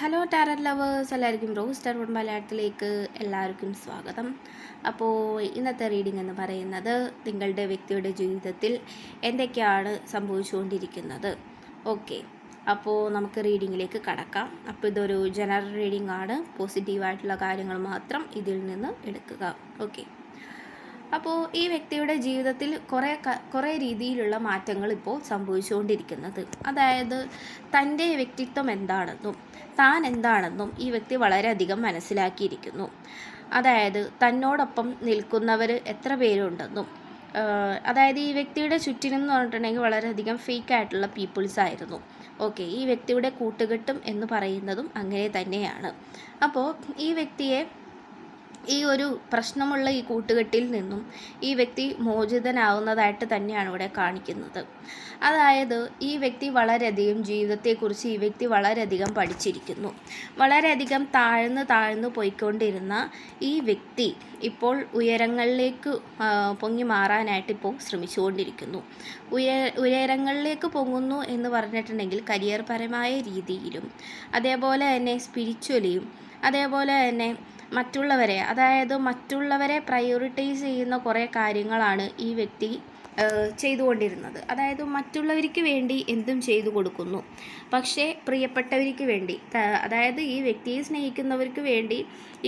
Hello tarot lovers, എല്ലാവർക്കും rose tarot മലയാളത്തിലേക്ക് എല്ലാവർക്കും സ്വാഗതം. അപ്പോൾ ഇന്നത്തെ റീഡിംഗ് എന്ന് പറയുന്നത് നിങ്ങളുടെ വ്യക്തിയുടെ ജീവിതത്തിൽ എന്തൊക്കെയാണ് സംഭവിച്ചുകൊണ്ടിരിക്കുന്നത്. ഓക്കെ, അപ്പോൾ നമുക്ക് റീഡിങ്ങിലേക്ക് കടക്കാം. അപ്പോൾ ഇതൊരു ജനറൽ റീഡിംഗ് ആണ്, പോസിറ്റീവായിട്ടുള്ള കാര്യങ്ങൾ മാത്രം ഇതിൽ നിന്ന് എടുക്കുക. ഓക്കെ, അപ്പോൾ ഈ വ്യക്തിയുടെ ജീവിതത്തിൽ കുറേ രീതിയിലുള്ള മാറ്റങ്ങൾ ഇപ്പോൾ സംഭവിച്ചുകൊണ്ടിരിക്കുന്നത്. അതായത് തൻ്റെ വ്യക്തിത്വം എന്താണെന്നും താൻ എന്താണെന്നും ഈ വ്യക്തി വളരെയധികം മനസ്സിലാക്കിയിരിക്കുന്നു. അതായത് തന്നോടൊപ്പം നിൽക്കുന്നവർ എത്ര പേരുണ്ടെന്നും, അതായത് ഈ വ്യക്തിയുടെ ചുറ്റിനും എന്ന് പറഞ്ഞിട്ടുണ്ടെങ്കിൽ വളരെയധികം ഫേക്കായിട്ടുള്ള പീപ്പിൾസ് ആയിരുന്നു. ഓക്കെ, ഈ വ്യക്തിയുടെ കൂട്ടുകെട്ടും എന്ന് പറയുന്നതും അങ്ങനെ തന്നെയാണ്. അപ്പോൾ ഈ വ്യക്തിയെ ഈ ഒരു പ്രശ്നമുള്ള ഈ കൂട്ടുകെട്ടിൽ നിന്നും ഈ വ്യക്തി മോചിതനാവുന്നതായിട്ട് തന്നെയാണ് ഇവിടെ കാണിക്കുന്നത്. അതായത് ഈ വ്യക്തി വളരെയധികം ജീവിതത്തെക്കുറിച്ച് ഈ വ്യക്തി വളരെയധികം പഠിച്ചിരിക്കുന്നു. വളരെയധികം താഴ്ന്നു പോയിക്കൊണ്ടിരുന്ന ഈ വ്യക്തി ഇപ്പോൾ ഉയരങ്ങളിലേക്ക് പൊങ്ങി മാറാനായിട്ട് ഇപ്പോൾ ശ്രമിച്ചുകൊണ്ടിരിക്കുന്നു. ഉയരങ്ങളിലേക്ക് പൊങ്ങുന്നു എന്ന് പറഞ്ഞിട്ടുണ്ടെങ്കിൽ കരിയർ പരമായ രീതിയിലും, അതേപോലെ തന്നെ സ്പിരിച്വലിയും, അതേപോലെ തന്നെ മറ്റുള്ളവരെ പ്രയോറിറ്റൈസ് ചെയ്യുന്ന കുറേ കാര്യങ്ങളാണ് ഈ വ്യക്തി ചെയ്തുകൊണ്ടിരുന്നത്. അതായത് മറ്റുള്ളവർക്ക് വേണ്ടി എന്തും ചെയ്തു കൊടുക്കുന്നു, പക്ഷേ പ്രിയപ്പെട്ടവർക്ക് വേണ്ടി, അതായത് ഈ വ്യക്തിയെ സ്നേഹിക്കുന്നവർക്ക് വേണ്ടി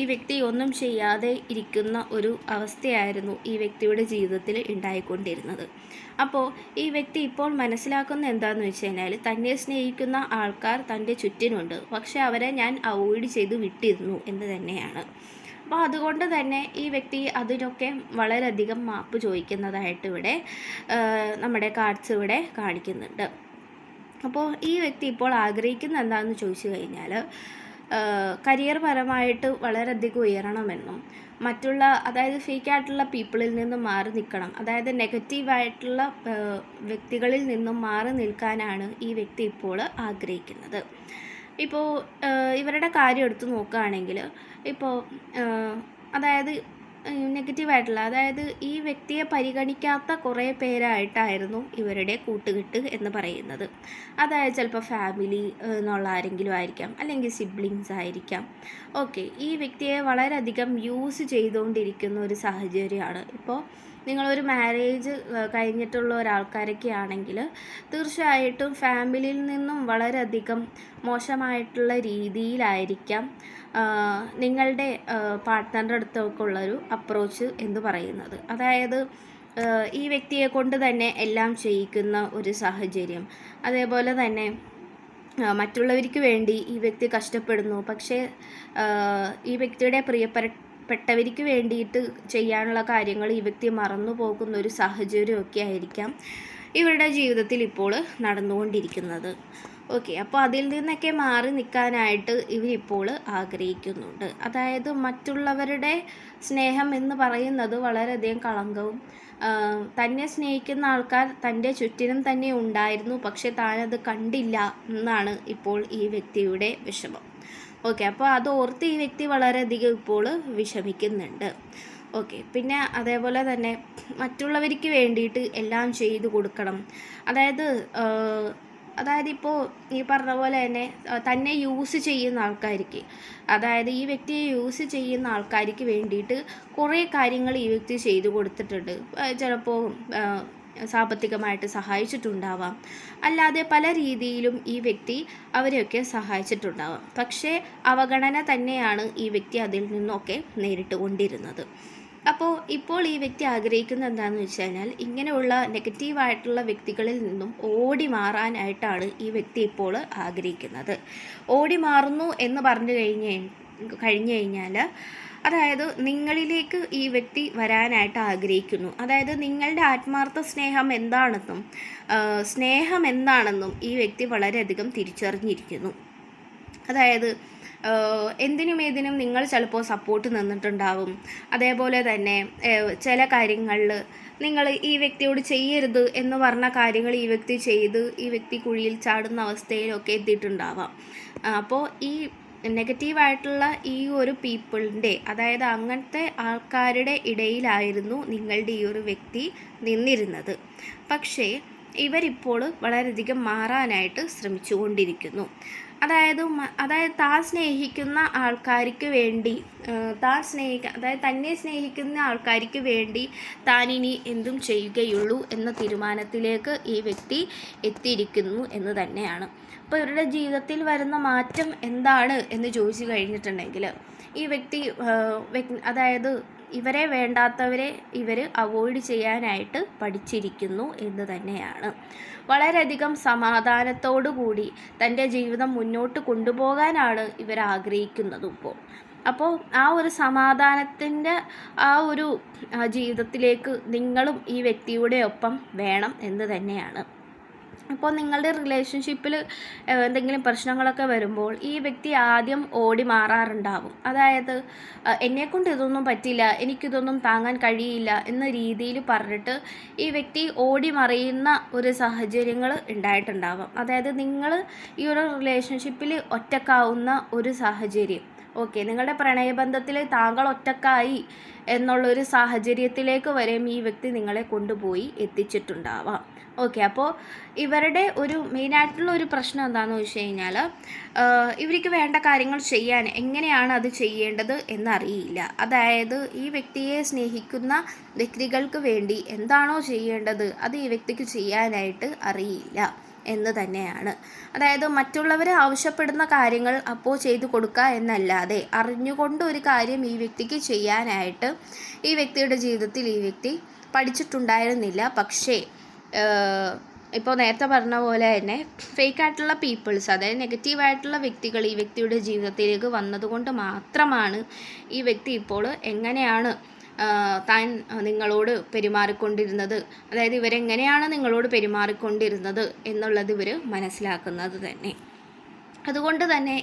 ഈ വ്യക്തി ഒന്നും ചെയ്യാതെ ഇരിക്കുന്ന ഒരു അവസ്ഥയായിരുന്നു ഈ വ്യക്തിയുടെ ജീവിതത്തിൽ ഉണ്ടായിക്കൊണ്ടിരുന്നത്. അപ്പോൾ ഈ വ്യക്തി ഇപ്പോൾ മനസ്സിലാക്കുന്ന എന്താണെന്ന് വെച്ച് കഴിഞ്ഞാൽ, തന്നെ സ്നേഹിക്കുന്ന ആൾക്കാർ തൻ്റെ ചുറ്റിനുണ്ട്, പക്ഷേ അവരെ ഞാൻ അവോയ്ഡ് ചെയ്ത് വിട്ടിരുന്നു എന്ന് തന്നെയാണ്. അപ്പോൾ അതുകൊണ്ട് തന്നെ ഈ വ്യക്തി അതിനൊക്കെ വളരെയധികം മാപ്പ് ചോദിക്കുന്നതായിട്ട് ഇവിടെ നമ്മുടെ കാർഡ്സ് ഇവിടെ കാണിക്കുന്നുണ്ട്. അപ്പോൾ ഈ വ്യക്തി ഇപ്പോൾ ആഗ്രഹിക്കുന്ന എന്താണെന്ന് ചോദിച്ചു കഴിഞ്ഞാൽ, കരിയർ പരമായിട്ട് വളരെയധികം ഉയരണമെന്നും, അതായത് ഫേക്കായിട്ടുള്ള പീപ്പിളിൽ നിന്നും മാറി നിൽക്കണം, അതായത് നെഗറ്റീവായിട്ടുള്ള വ്യക്തികളിൽ നിന്നും മാറി നിൽക്കാനാണ് ഈ വ്യക്തി ഇപ്പോൾ ആഗ്രഹിക്കുന്നത്. ഇപ്പോൾ ഇവരുടെ കാര്യം എടുത്ത് നോക്കുകയാണെങ്കിൽ, ഇപ്പോൾ അതായത് നെഗറ്റീവായിട്ടുള്ള, അതായത് ഈ വ്യക്തിയെ പരിഗണിക്കാത്ത കുറേ പേരായിട്ടായിരുന്നു ഇവരുടെ കൂട്ടുകെട്ട് എന്ന് പറയുന്നത്. അതായത് ചിലപ്പോൾ ഫാമിലി എന്നുള്ള ആരെങ്കിലും ആയിരിക്കാം, അല്ലെങ്കിൽ സിബ്ലിങ്സ് ആയിരിക്കാം. ഓക്കെ, ഈ വ്യക്തിയെ വളരെയധികം യൂസ് ചെയ്തുകൊണ്ടിരിക്കുന്ന ഒരു സാഹചര്യമാണ്. ഇപ്പോൾ നിങ്ങളൊരു മാരേജ് കഴിഞ്ഞിട്ടുള്ള ഒരാൾക്കാരൊക്കെ ആണെങ്കിൽ തീർച്ചയായിട്ടും ഫാമിലിയിൽ നിന്നും വളരെയധികം മോശമായിട്ടുള്ള രീതിയിലായിരിക്കാം നിങ്ങളുടെ പാർട്ട്ണറുടെ അടുത്തേക്കുള്ളൊരു അപ്രോച്ച് എന്ന് പറയുന്നത്. അതായത് ഈ വ്യക്തിയെ കൊണ്ട് തന്നെ എല്ലാം ചെയ്യിക്കുന്ന ഒരു സാഹചര്യം, അതേപോലെ തന്നെ മറ്റുള്ളവർക്ക് വേണ്ടി ഈ വ്യക്തി കഷ്ടപ്പെടുന്നു, പക്ഷേ ഈ വ്യക്തിയുടെ പ്രിയപ്പെട്ടവർക്ക് വേണ്ടിയിട്ട് ചെയ്യാനുള്ള കാര്യങ്ങൾ ഈ വ്യക്തി മറന്നു പോകുന്ന ഒരു സാഹചര്യമൊക്കെ ആയിരിക്കാം ഇവരുടെ ജീവിതത്തിൽ ഇപ്പോൾ നടന്നുകൊണ്ടിരിക്കുന്നത്. ഓക്കെ, അപ്പോൾ അതിൽ നിന്നൊക്കെ മാറി നിൽക്കാനായിട്ട് ഇവരിപ്പോൾ ആഗ്രഹിക്കുന്നുണ്ട്. അതായത് മറ്റുള്ളവരുടെ സ്നേഹം എന്ന് പറയുന്നത് വളരെയധികം കളങ്കവും, തന്നെ സ്നേഹിക്കുന്ന ആൾക്കാർ തൻ്റെ ചുറ്റിനും തന്നെ ഉണ്ടായിരുന്നു, പക്ഷെ താനത് കണ്ടില്ല എന്നാണ് ഇപ്പോൾ ഈ വ്യക്തിയുടെ വിഷമം. ഓക്കെ, അപ്പോൾ അത് ഓർത്ത് ഈ വ്യക്തി വളരെയധികം ഇപ്പോൾ വിഷമിക്കുന്നുണ്ട്. ഓക്കെ, പിന്നെ അതേപോലെ തന്നെ മറ്റുള്ളവർക്ക് വേണ്ടിയിട്ട് എല്ലാം ചെയ്തു കൊടുക്കണം. അതായത് ഇപ്പോൾ ഈ പറഞ്ഞ പോലെ തന്നെ തന്നെ യൂസ് ചെയ്യുന്ന ആൾക്കാർക്ക്, അതായത് ഈ വ്യക്തിയെ യൂസ് ചെയ്യുന്ന ആൾക്കാർക്ക് വേണ്ടിയിട്ട് കുറേ കാര്യങ്ങൾ ഈ വ്യക്തി ചെയ്തു കൊടുത്തിട്ടുണ്ട്. ചിലപ്പോൾ സാമ്പത്തികമായിട്ട് സഹായിച്ചിട്ടുണ്ടാവാം, അല്ലാതെ പല രീതിയിലും ഈ വ്യക്തി അവരെയൊക്കെ സഹായിച്ചിട്ടുണ്ടാവാം. പക്ഷേ അവഗണന തന്നെയാണ് ഈ വ്യക്തി അതിൽ നിന്നൊക്കെ നേരിട്ടുകൊണ്ടിരുന്നത്. അപ്പോൾ ഇപ്പോൾ ഈ വ്യക്തി ആഗ്രഹിക്കുന്നത് എന്താണെന്ന് വെച്ച് കഴിഞ്ഞാൽ, ഇങ്ങനെയുള്ള നെഗറ്റീവായിട്ടുള്ള വ്യക്തികളിൽ നിന്നും ഓടി മാറാനായിട്ടാണ് ഈ വ്യക്തി ഇപ്പോൾ ആഗ്രഹിക്കുന്നത്. ഓടി മാറുന്നു എന്ന് പറഞ്ഞു കഴിഞ്ഞു കഴിഞ്ഞാൽ, അതായത് നിങ്ങളിലേക്ക് ഈ വ്യക്തി വരാനായിട്ട് ആഗ്രഹിക്കുന്നു. അതായത് നിങ്ങളുടെ ആത്മാർത്ഥ സ്നേഹം എന്താണെന്നും ഈ വ്യക്തി വളരെയധികം തിരിച്ചറിഞ്ഞിരിക്കുന്നു. അതായത് എന്തിനും നിങ്ങൾ ചിലപ്പോൾ സപ്പോർട്ട് നിന്നിട്ടുണ്ടാവും. അതേപോലെ തന്നെ ചില കാര്യങ്ങളിൽ നിങ്ങൾ ഈ വ്യക്തിയോട് ചെയ്യരുത് എന്ന് പറഞ്ഞ കാര്യങ്ങൾ ഈ വ്യക്തി ചെയ്ത് ഈ വ്യക്തി കുഴിയിൽ ചാടുന്ന അവസ്ഥയിലൊക്കെ എത്തിയിട്ടുണ്ടാവാം. അപ്പോൾ ഈ നെഗറ്റീവായിട്ടുള്ള ഈ ഒരു പീപ്പിളിൻ്റെ, അതായത് അങ്ങനത്തെ ആൾക്കാരുടെ ഇടയിലായിരുന്നു നിങ്ങളുടെ ഈ ഒരു വ്യക്തി നിന്നിരുന്നത്. പക്ഷേ ഇവരിപ്പോൾ വളരെയധികം മാറാനായിട്ട് ശ്രമിച്ചുകൊണ്ടിരിക്കുന്നു. അതായത് താൻ സ്നേഹിക്കുന്ന ആൾക്കാർക്ക് വേണ്ടി അതായത് തന്നെ സ്നേഹിക്കുന്ന ആൾക്കാർക്ക് വേണ്ടി താൻ ഇനി എന്തും ചെയ്യുകയുള്ളൂ എന്ന തീരുമാനത്തിലേക്ക് ഈ വ്യക്തി എത്തിയിരിക്കുന്നു എന്ന് തന്നെയാണ്. അപ്പോൾ ഇവരുടെ ജീവിതത്തിൽ വരുന്ന മാറ്റം എന്താണ് എന്ന് ചോദിച്ചു കഴിഞ്ഞിട്ടുണ്ടെങ്കിൽ, ഈ വ്യക്തി അതായത് ഇവരെ വേണ്ടാത്തവരെ ഇവർ അവോയ്ഡ് ചെയ്യാനായിട്ട് പഠിച്ചിരിക്കുന്നു എന്ന് തന്നെയാണ്. വളരെയധികം സമാധാനത്തോടു കൂടി തൻ്റെ ജീവിതം മുന്നോട്ട് കൊണ്ടുപോകാനാണ് ഇവർ ആഗ്രഹിക്കുന്നതും ഇപ്പോൾ. അപ്പോൾ ആ ഒരു സമാധാനത്തിൻ്റെ ആ ഒരു ജീവിതത്തിലേക്ക് നിങ്ങളും ഈ വ്യക്തിയുടെ ഒപ്പം വേണം എന്ന് തന്നെയാണ്. ഇപ്പോൾ നിങ്ങളുടെ റിലേഷൻഷിപ്പിൽ എന്തെങ്കിലും പ്രശ്നങ്ങളൊക്കെ വരുമ്പോൾ ഈ വ്യക്തി ആദ്യം ഓടി മാറാറുണ്ടാവും. അതായത് എന്നെക്കൊണ്ട് ഇതൊന്നും പറ്റില്ല, എനിക്കിതൊന്നും താങ്ങാൻ കഴിയില്ല എന്ന രീതിയിൽ പറഞ്ഞിട്ട് ഈ വ്യക്തി ഓടി മറിയുന്ന ഒരു സാഹചര്യങ്ങൾ ഉണ്ടായിട്ടുണ്ടാവാം. അതായത് നിങ്ങൾ ഈ ഒരു റിലേഷൻഷിപ്പിൽ ഒറ്റക്കാവുന്ന ഒരു സാഹചര്യം. ഓക്കെ, നിങ്ങളുടെ പ്രണയബന്ധത്തിൽ താങ്കൾ ഒറ്റക്കായി എന്നുള്ളൊരു സാഹചര്യത്തിലേക്ക് വരെയും ഈ വ്യക്തി നിങ്ങളെ കൊണ്ടുപോയി എത്തിച്ചിട്ടുണ്ടാവാം. ഓക്കെ, അപ്പോൾ ഇവരുടെ ഒരു മെയിനായിട്ടുള്ള ഒരു പ്രശ്നം എന്താണെന്ന് വെച്ച് കഴിഞ്ഞാൽ, ഇവർക്ക് വേണ്ട കാര്യങ്ങൾ ചെയ്യാൻ എങ്ങനെയാണ് അത് ചെയ്യേണ്ടത് എന്നറിയില്ല. അതായത് ഈ വ്യക്തിയെ സ്നേഹിക്കുന്ന വ്യക്തികൾക്ക് വേണ്ടി എന്താണോ ചെയ്യേണ്ടത് അത് ഈ വ്യക്തിക്ക് ചെയ്യാനായിട്ട് അറിയില്ല എന്ന് തന്നെയാണ്. അതായത് മറ്റുള്ളവർ ആവശ്യപ്പെടുന്ന കാര്യങ്ങൾ അപ്പോൾ ചെയ്തു കൊടുക്കുക എന്നല്ലാതെ അറിഞ്ഞുകൊണ്ട് ഒരു കാര്യം ഈ വ്യക്തിക്ക് ചെയ്യാനായിട്ട് ഈ വ്യക്തിയുടെ ജീവിതത്തിൽ ഈ വ്യക്തി പഠിച്ചിട്ടുണ്ടായിരുന്നില്ല. പക്ഷേ ഇപ്പോൾ നേരത്തെ പറഞ്ഞ പോലെ തന്നെ ഫേക്കായിട്ടുള്ള പീപ്പിൾസ്, അതായത് നെഗറ്റീവായിട്ടുള്ള വ്യക്തികൾ ഈ വ്യക്തിയുടെ ജീവിതത്തിലേക്ക് വന്നതുകൊണ്ട് മാത്രമാണ് ഈ വ്യക്തി ഇപ്പോൾ എങ്ങനെയാണ് താൻ നിങ്ങളോട് പെരുമാറിക്കൊണ്ടിരുന്നത്, അതായത് ഇവരെങ്ങനെയാണ് നിങ്ങളോട് പെരുമാറിക്കൊണ്ടിരുന്നത് എന്നുള്ളത് ഇവർ മനസ്സിലാക്കുന്നത് തന്നെ. അതുകൊണ്ട് തന്നെ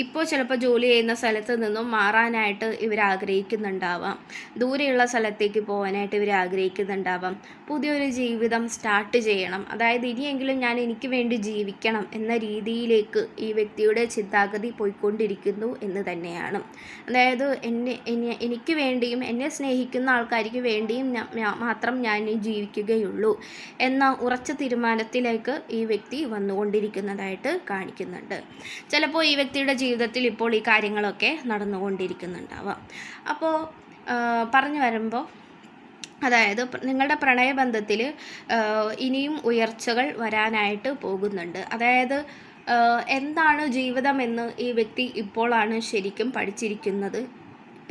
ഇപ്പോൾ ചിലപ്പോൾ ജോലി ചെയ്യുന്ന സ്ഥലത്ത് നിന്നും മാറാനായിട്ട് ഇവർ ആഗ്രഹിക്കുന്നുണ്ടാവാം, ദൂരെയുള്ള സ്ഥലത്തേക്ക് പോകാനായിട്ട് ഇവർ ആഗ്രഹിക്കുന്നുണ്ടാവാം, പുതിയൊരു ജീവിതം സ്റ്റാർട്ട് ചെയ്യണം, അതായത് ഇനിയെങ്കിലും ഞാൻ എനിക്ക് വേണ്ടി ജീവിക്കണം എന്ന രീതിയിലേക്ക് ഈ വ്യക്തിയുടെ ചിന്താഗതി പോയിക്കൊണ്ടിരിക്കുന്നു എന്ന് തന്നെയാണ്. അതായത് എനിക്ക് വേണ്ടിയും എന്നെ സ്നേഹിക്കുന്ന ആൾക്കാർക്ക് വേണ്ടിയും മാത്രം ഞാൻ ജീവിക്കുകയുള്ളൂ എന്ന ഉറച്ച തീരുമാനത്തിലേക്ക് ഈ വ്യക്തി വന്നുകൊണ്ടിരിക്കുന്നതായിട്ട് കാണിക്കുന്നു. ചിലപ്പോൾ ഈ വ്യക്തിയുടെ ജീവിതത്തിൽ ഇപ്പോൾ ഈ കാര്യങ്ങളൊക്കെ നടന്നുകൊണ്ടിരിക്കുന്നുണ്ടാവാം. അപ്പോൾ പറഞ്ഞു വരുമ്പോൾ, അതായത് നിങ്ങളുടെ പ്രണയബന്ധത്തിൽ ഇനിയും ഉയർച്ചകൾ വരാനായിട്ട് പോകുന്നുണ്ട്. അതായത് എന്താണ് ജീവിതമെന്ന് ഈ വ്യക്തി ഇപ്പോഴാണ് ശരിക്കും പഠിച്ചിരിക്കുന്നത്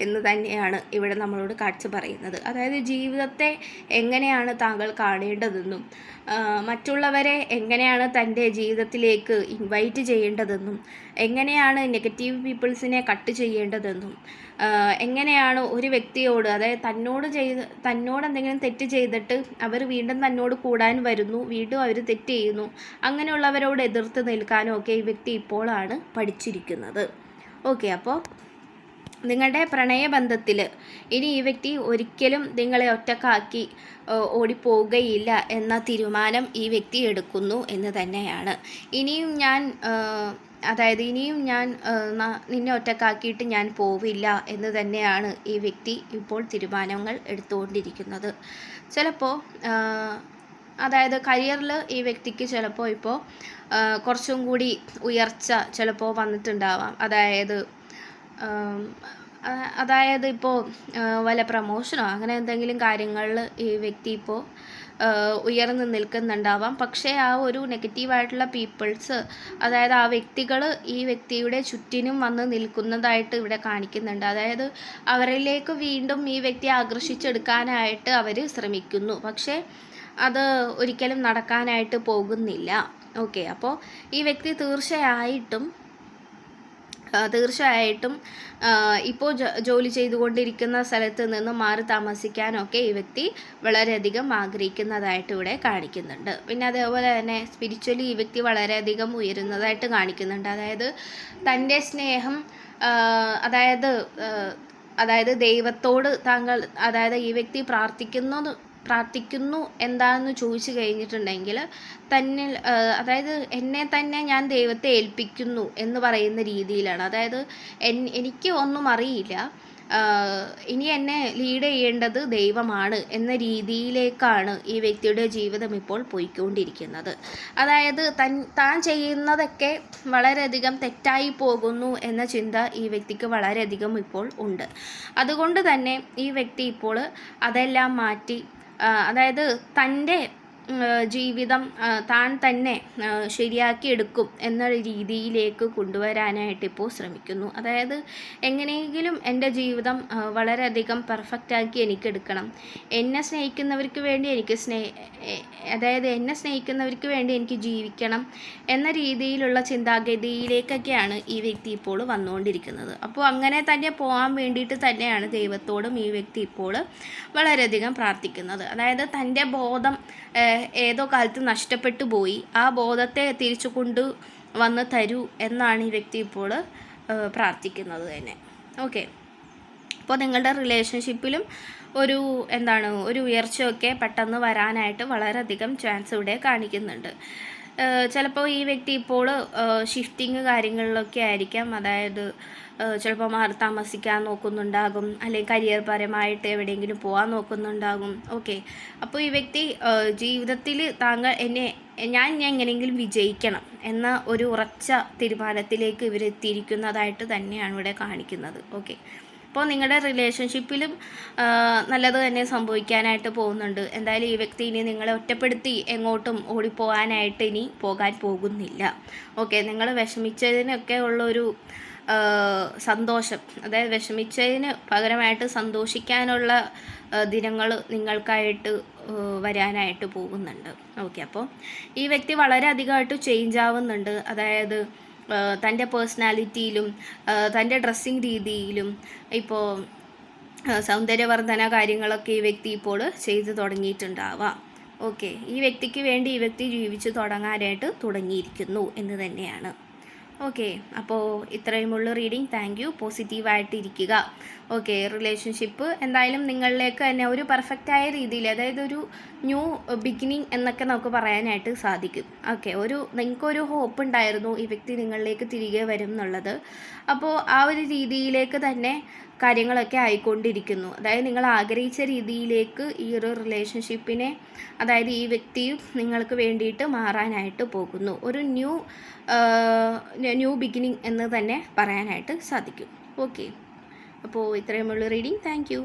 എന്ന് തന്നെയാണ് ഇവിടെ നമ്മളോട് കാഴ്ച പറയുന്നത്. അതായത് ജീവിതത്തെ എങ്ങനെയാണ് താങ്കൾ കാണേണ്ടതെന്നും മറ്റുള്ളവരെ എങ്ങനെയാണ് തൻ്റെ ജീവിതത്തിലേക്ക് ഇൻവൈറ്റ് ചെയ്യേണ്ടതെന്നും എങ്ങനെയാണ് നെഗറ്റീവ് പീപ്പിൾസിനെ കട്ട് ചെയ്യേണ്ടതെന്നും എങ്ങനെയാണ് ഒരു വ്യക്തിയോട്, അതായത് തന്നോട് എന്തെങ്കിലും തെറ്റ് ചെയ്തിട്ട് അവർ വീണ്ടും തന്നോട് കൂടാൻ വരുന്നു, വീണ്ടും അവർ തെറ്റ് ചെയ്യുന്നു, അങ്ങനെയുള്ളവരോട് എതിർത്ത് നിൽക്കാനും ഒക്കെ ഈ വ്യക്തി ഇപ്പോഴാണ് പഠിച്ചിരിക്കുന്നത്. ഓക്കെ, അപ്പോൾ നിങ്ങളുടെ പ്രണയബന്ധത്തിൽ ഇനി ഈ വ്യക്തി ഒരിക്കലും നിങ്ങളെ ഒറ്റക്കാക്കി ഓടിപ്പോവുകയില്ല എന്ന തീരുമാനം ഈ വ്യക്തി എടുക്കുന്നു എന്ന് തന്നെയാണ്. ഇനിയും ഞാൻ നിന്നെ ഒറ്റക്കാക്കിയിട്ട് ഞാൻ പോവില്ല എന്ന് തന്നെയാണ് ഈ വ്യക്തി ഇപ്പോൾ തീരുമാനങ്ങൾ എടുത്തുകൊണ്ടിരിക്കുന്നത്. ചിലപ്പോൾ അതായത് കരിയറിൽ ഈ വ്യക്തിക്ക് ചിലപ്പോൾ ഇപ്പോൾ കുറച്ചും കൂടി ഉയർച്ച ചിലപ്പോൾ വന്നിട്ടുണ്ടാവാം. അതായത് ഇപ്പോൾ വല്ല പ്രമോഷനോ അങ്ങനെ എന്തെങ്കിലും കാര്യങ്ങളിൽ ഈ വ്യക്തി ഇപ്പോൾ ഉയർന്നു നിൽക്കുന്നുണ്ടാവാം. പക്ഷേ ആ ഒരു നെഗറ്റീവായിട്ടുള്ള പീപ്പിൾസ്, അതായത് ആ വ്യക്തികൾ ഈ വ്യക്തിയുടെ ചുറ്റിനും വന്ന് നിൽക്കുന്നതായിട്ട് ഇവിടെ കാണിക്കുന്നുണ്ട്. അതായത് അവരിലേക്ക് വീണ്ടും ഈ വ്യക്തി ആകർഷിച്ചെടുക്കാനായിട്ട് അവർ ശ്രമിക്കുന്നു, പക്ഷേ അത് ഒരിക്കലും നടക്കാനായിട്ട് പോകുന്നില്ല. ഓക്കെ, അപ്പോൾ ഈ വ്യക്തി തീർച്ചയായിട്ടും ഇപ്പോൾ ജോലി ചെയ്തുകൊണ്ടിരിക്കുന്ന സ്ഥലത്ത് നിന്ന് മാറി താമസിക്കാനൊക്കെ ഈ വ്യക്തി വളരെയധികം ആഗ്രഹിക്കുന്നതായിട്ട് ഇവിടെ കാണിക്കുന്നുണ്ട്. പിന്നെ അതേപോലെ തന്നെ സ്പിരിച്വലി ഈ വ്യക്തി വളരെയധികം ഉയരുന്നതായിട്ട് കാണിക്കുന്നുണ്ട്. അതായത് തൻ്റെ സ്നേഹം അതായത് ദൈവത്തോട് ഈ വ്യക്തി പ്രാർത്ഥിക്കുന്നു എന്താണെന്ന് ചോദിച്ചു കഴിഞ്ഞിട്ടുണ്ടെങ്കിൽ അതായത് എന്നെ തന്നെ ഞാൻ ദൈവത്തെ ഏൽപ്പിക്കുന്നു എന്ന് പറയുന്ന രീതിയിലാണ്. അതായത് എനിക്ക് ഒന്നും അറിയില്ല, ഇനി എന്നെ ലീഡ് ചെയ്യേണ്ടത് ദൈവമാണ് എന്ന രീതിയിലേക്കാണ് ഈ വ്യക്തിയുടെ ജീവിതം ഇപ്പോൾ പോയിക്കൊണ്ടിരിക്കുന്നത്. അതായത് താൻ ചെയ്യുന്നതൊക്കെ വളരെയധികം തെറ്റായി പോകുന്നു എന്ന ചിന്ത ഈ വ്യക്തിക്ക് വളരെയധികം ഇപ്പോൾ ഉണ്ട്. അതുകൊണ്ട് തന്നെ ഈ വ്യക്തി ഇപ്പോൾ അതെല്ലാം മാറ്റി, അതായത് തൻ്റെ ജീവിതം താൻ തന്നെ ശരിയാക്കിയെടുക്കും എന്ന രീതിയിലേക്ക് കൊണ്ടുവരാനായിട്ട് ഇപ്പോൾ ശ്രമിക്കുന്നു. അതായത് എങ്ങനെയെങ്കിലും എൻ്റെ ജീവിതം വളരെയധികം പെർഫെക്റ്റാക്കി എനിക്കെടുക്കണം, എന്നെ സ്നേഹിക്കുന്നവർക്ക് വേണ്ടി അതായത് എന്നെ സ്നേഹിക്കുന്നവർക്ക് വേണ്ടി എനിക്ക് ജീവിക്കണം എന്ന രീതിയിലുള്ള ചിന്താഗതിയിലേക്കൊക്കെയാണ് ഈ വ്യക്തി ഇപ്പോൾ വന്നുകൊണ്ടിരിക്കുന്നത്. അപ്പോൾ അങ്ങനെ തന്നെ പോകാൻ വേണ്ടിയിട്ട് തന്നെയാണ് ദൈവത്തോടും ഈ വ്യക്തി ഇപ്പോൾ വളരെയധികം പ്രാർത്ഥിക്കുന്നത്. അതായത് തൻ്റെ ബോധം ഏതോ കാലത്ത് നഷ്ടപ്പെട്ടു പോയി, ആ ബോധത്തെ തിരിച്ചു കൊണ്ട് വന്ന് തരൂ എന്നാണ് ഈ വ്യക്തി ഇപ്പോൾ പ്രാർത്ഥിക്കുന്നത് തന്നെ. ഓക്കെ, അപ്പോൾ നിങ്ങളുടെ റിലേഷൻഷിപ്പിലും ഒരു ഉയർച്ചയൊക്കെ പെട്ടെന്ന് വരാനായിട്ട് വളരെയധികം ചാൻസ് ഇവിടെ കാണിക്കുന്നുണ്ട്. ചിലപ്പോൾ ഈ വ്യക്തി ഇപ്പോൾ ഷിഫ്റ്റിങ് കാര്യങ്ങളിലൊക്കെ ആയിരിക്കാം. അതായത് ചിലപ്പോൾ മാറി താമസിക്കാൻ നോക്കുന്നുണ്ടാകും, അല്ലെങ്കിൽ കരിയർ പരമായിട്ട് എവിടെയെങ്കിലും പോകാൻ നോക്കുന്നുണ്ടാകും. ഓക്കെ, അപ്പോൾ ഈ വ്യക്തി ജീവിതത്തിൽ ഞാൻ എങ്ങനെയെങ്കിലും വിജയിക്കണം എന്ന ഒരു ഉറച്ച തീരുമാനത്തിലേക്ക് ഇവരെത്തിയിരിക്കുന്നതായിട്ട് തന്നെയാണ് ഇവിടെ കാണിക്കുന്നത്. ഓക്കെ, അപ്പോൾ നിങ്ങളുടെ റിലേഷൻഷിപ്പിലും നല്ലത് തന്നെ സംഭവിക്കാനായിട്ട് പോകുന്നുണ്ട്. എന്തായാലും ഈ വ്യക്തി ഇനി നിങ്ങളെ ഒറ്റപ്പെടുത്തി എങ്ങോട്ടും ഓടിപ്പോകാനായിട്ട് ഇനി പോകാൻ പോകുന്നില്ല. ഓക്കെ, നിങ്ങൾ വിഷമിച്ചതിനൊക്കെ ഉള്ളൊരു സന്തോഷം, അതായത് വിഷമിച്ചതിന് പകരമായിട്ട് സന്തോഷിക്കാനുള്ള ദിനങ്ങൾ നിങ്ങൾക്കായിട്ട് വരാനായിട്ട് പോകുന്നുണ്ട്. ഓക്കെ, അപ്പോൾ ഈ വ്യക്തി വളരെ അധികമായിട്ട് ചേഞ്ച് ആവുന്നുണ്ട്. അതായത് തൻ്റെ പേഴ്സണാലിറ്റിയിലും തൻ്റെ ഡ്രസ്സിങ് രീതിയിലും ഇപ്പോൾ സൗന്ദര്യവർദ്ധന കാര്യങ്ങളൊക്കെ ഈ വ്യക്തി ഇപ്പോൾ ചെയ്തു തുടങ്ങിയിട്ടുണ്ടാവാം. ഓക്കെ, ഈ വ്യക്തിക്ക് വേണ്ടി ഈ വ്യക്തി ജീവിച്ചു തുടങ്ങാനായിട്ട് തുടങ്ങിയിരിക്കുന്നു എന്ന് തന്നെയാണ്. ഓക്കെ, അപ്പോൾ ഇത്രയുമുള്ള റീഡിങ്. Thank you. പോസിറ്റീവായിട്ട് ഇരിക്കുക. ഓക്കെ, റിലേഷൻഷിപ്പ് എന്തായാലും നിങ്ങളിലേക്ക് തന്നെ ഒരു പെർഫെക്റ്റായ രീതിയിൽ, അതായത് ഒരു ന്യൂ ബിഗിനിങ് എന്നൊക്കെ നമുക്ക് പറയാനായിട്ട് സാധിക്കും. ഓക്കെ, നിങ്ങൾക്കൊരു ഹോപ്പ് ഉണ്ടായിരുന്നു ഈ വ്യക്തി നിങ്ങളിലേക്ക് തിരികെ വരും എന്നുള്ളത്. അപ്പോൾ ആ ഒരു രീതിയിലേക്ക് തന്നെ കാര്യങ്ങളൊക്കെ ആയിക്കൊണ്ടിരിക്കുന്നു. അതായത് നിങ്ങൾ ആഗ്രഹിച്ച രീതിയിലേക്ക് ഈ ഒരു റിലേഷൻഷിപ്പിനെ, അതായത് ഈ വ്യക്തിയും നിങ്ങൾക്ക് വേണ്ടിയിട്ട് മാറാനായിട്ട് പോകുന്നു. ഒരു ന്യൂ ബിഗിനിങ് എന്ന് തന്നെ പറയാനായിട്ട് സാധിക്കും. ഓക്കെ, അപ്പോൾ ഇത്രയുമുള്ള റീഡിങ്. Thank you.